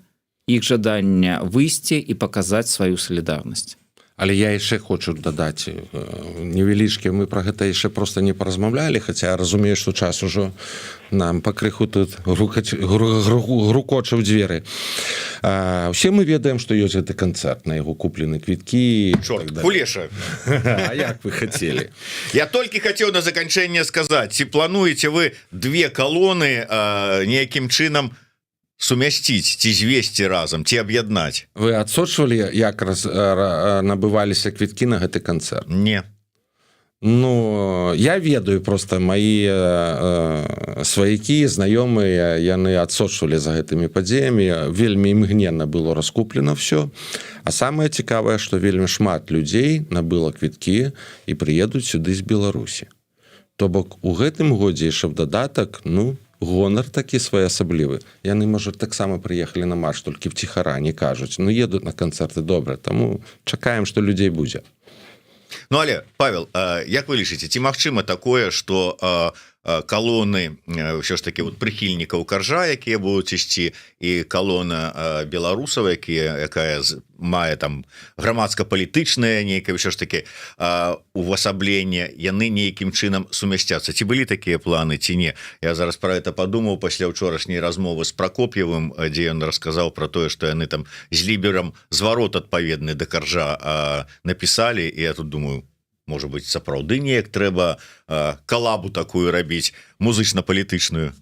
B: іх жадання выйсці і паказаць сваю салідарнасць
C: Але я яшчэ хочу дадаць невялічкі мы про гэта яшчэ просто не паразмаўлялі хаця разумею што час ужо нам пакрыху тут грукоча ў дзверы усе мы ведаем што ёсць гэты канцэрт на яго куплены квіткі
A: Кулеша
C: як вы хацелі
A: я толькі хацеў на заканчэнне сказаць ці плануеце вы две калоны неякім чынам сумясціць ці звесці разам ці аб'яднаць
C: вы адсочвалі як набываліся квіткі на гэты канцэрт
A: не
C: я ведаю просто мои сваякі знаёмыя яны адсочвалі за гэтымі падзеямі вельмі імгненна было раскуплена все а самае цікавае што вельмі шмат людзей набыла квіткі і прыедуць сюды з Беларусі то бок у гэтым годзе яшчэ в дадатак гонар такі своеасаблівы яны можа таксама прыехалі на марш толькі вціхара не кажуць едуць на канцэрты добра таму чакаем што людзей будзе
A: але Павел як вы лічыце ці магчыма такое што калоны ўсё ж таки прыхільнікаў каржа якія будуць ісці і калона беларусаў якая мае там грамадска-палітычнае нейкае ўсё ж таки увасабленне яны нейкім чынам сумясцяцца ці былі такія планы ці не я зараз про это падумаў пасля ўчорашняй размовы з Пракоп'евым дзе ён расказаў про тое што яны там з ліберам зварот адпаведны да каржа напісалі і я тут думаю можа быть сапраўды неяк трэба калабу такую рабіць музычна-палітычную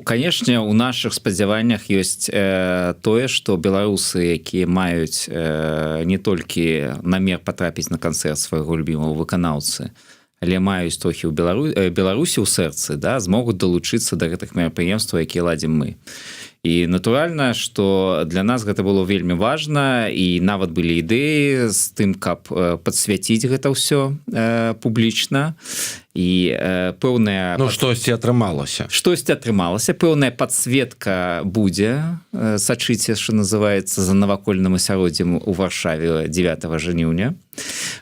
B: канешне у наших спадзяваннях ёсць тое што беларусы якія маюць не толькі намер патрапіць на канцэрт свайго любімого выканаўцы але маюць трохі ў Беларусі ў сэрцы змогуць далучыцца да гэтых мерапрыемстваў якія ладзім мы і натуральна што для нас гэта было вельмі важна і нават былі ідэі з тым каб падсвяціць гэта ўсё публічна і пэўная
C: штосьці атрымалася
B: пэўная падсветка будзе сачыце што называецца за навакольным асяроддзем у Варшаве 9 жніўня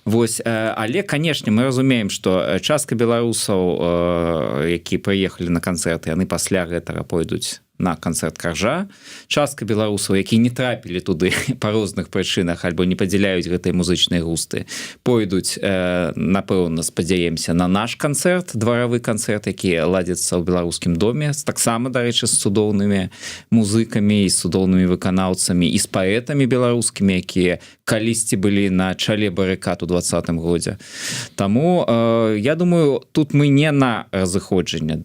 B: вось але канешне мы разумеем што частка беларусаў які прыехалі на канцэрты яны пасля гэтага пойдуць на канцэрт каржа частка беларусаў які не трапілі туды па розных прычынах альбо не падзяляюць гэтай музычнай густы пойдуць напэўна спадзяемся на наш канцэрт дваравы канцэрт які ладзіцца ў беларускім доме таксама дарэчы з цудоўнымі музыкамі і з цудоўнымі выканаўцамі і з паэтамі беларускімі якія калісьці былі на чале барыкад у 20-м годзе таму я думаю тут мы не на разыходжанне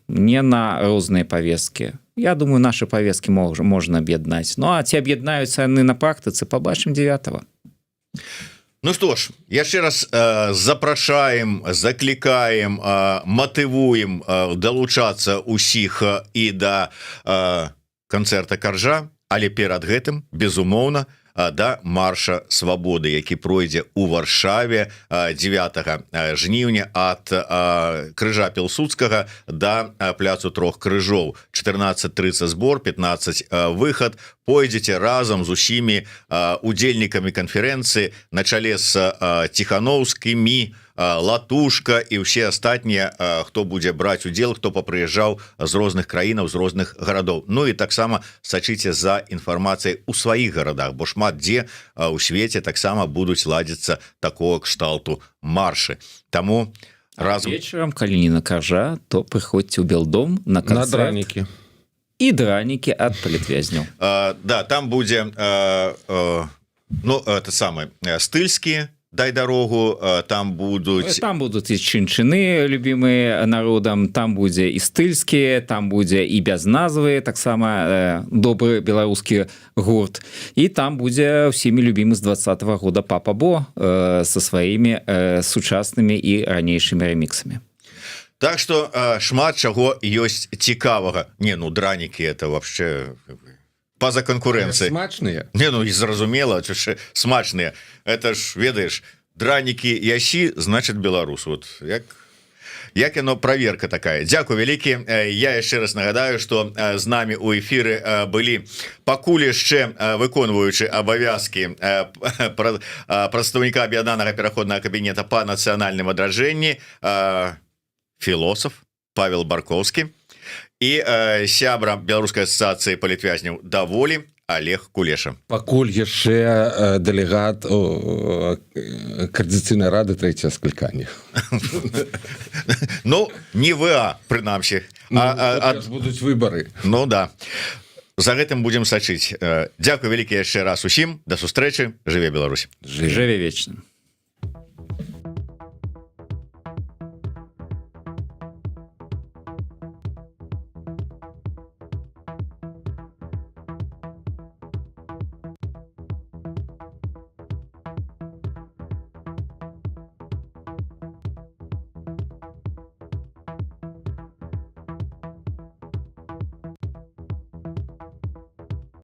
B: не на розныя павесткі я думаю наши павесткі можна аб'яднаць а ці аб'яднаюцца яны на практыцы побачым 9-го
A: што ж яшчэ раз запрашаем заклікаем матывуем далучацца усіх і да канцэрта каржа але перад гэтым безумоўна да марша свабоды, які пройдзе у Варшаве 9 жніўня ад крыжа Пілсудскага да пляцу Трох крыжоў. 14:30 збор, 15 выхад. Пойдзеце разам з усімі удзельнікамі канферэнцыі на чале з Ціхановскімі, Латушка і ўсе астатнія, хто будзе браць удзел, хто папрыязджаў з розных краінаў, з розных гарадоў. Ну і таксама сачыце за інфармацыяй у сваіх гарадах, бо шмат дзе ў свеце таксама будуць ладзіцца такого кшталту маршы. Таму разам
B: вечарам, калі не на Каржа, то прыходзьце ў Белдом на
C: На
B: канцэрт
C: дранікі.
B: і дранікі ад палітвязняў.
A: Да, там будзе ну, это самае стыльскі, дай дарогу, там будуць
B: І чынчыны, любімыя народам, там будзе і стыльскі, там будзе і без назвы, таксама добры беларускі гурт. І там будзе ўсімі любімы з 20-го года Папа Бо са сваімі сучаснымі і ранейшымі реміксамі.
A: Так что шмат чаго ёсць цікавага. Не, ну дранікі это вообще па-за канкурэнцыяй.
C: Смачныя.
A: Не, ну і зразумела, смачныя. Это ж, ведаеш, дранікі ясі, значит беларус. Вот як яно, праверка такая. Дзякуй вялікі. Я яшчэ раз нагадаю, што з намі ў эфіры былі пакуль яшчэ выконваючы абавязкі прадстаўніка аб'яднанага пераходнага кабінета па нацыянальным адраджэнні, філосаф Павел Баркоўскі і сябра Беларускай асацыяцыі палітвязняў «Даволі» Олег Кулеша.
C: Пакуль яшчэ дэлегат Координацыйнай рады трэцяе скліканне.
A: Ну, не ВА, прынамсі.
C: Будуць выбары.
A: Ну да. За гэтым будзем сачыць. Дзякуй вялікі яшчэ раз усім. Да сустрэчы. Жыве Беларусь.
B: Жыве вечна.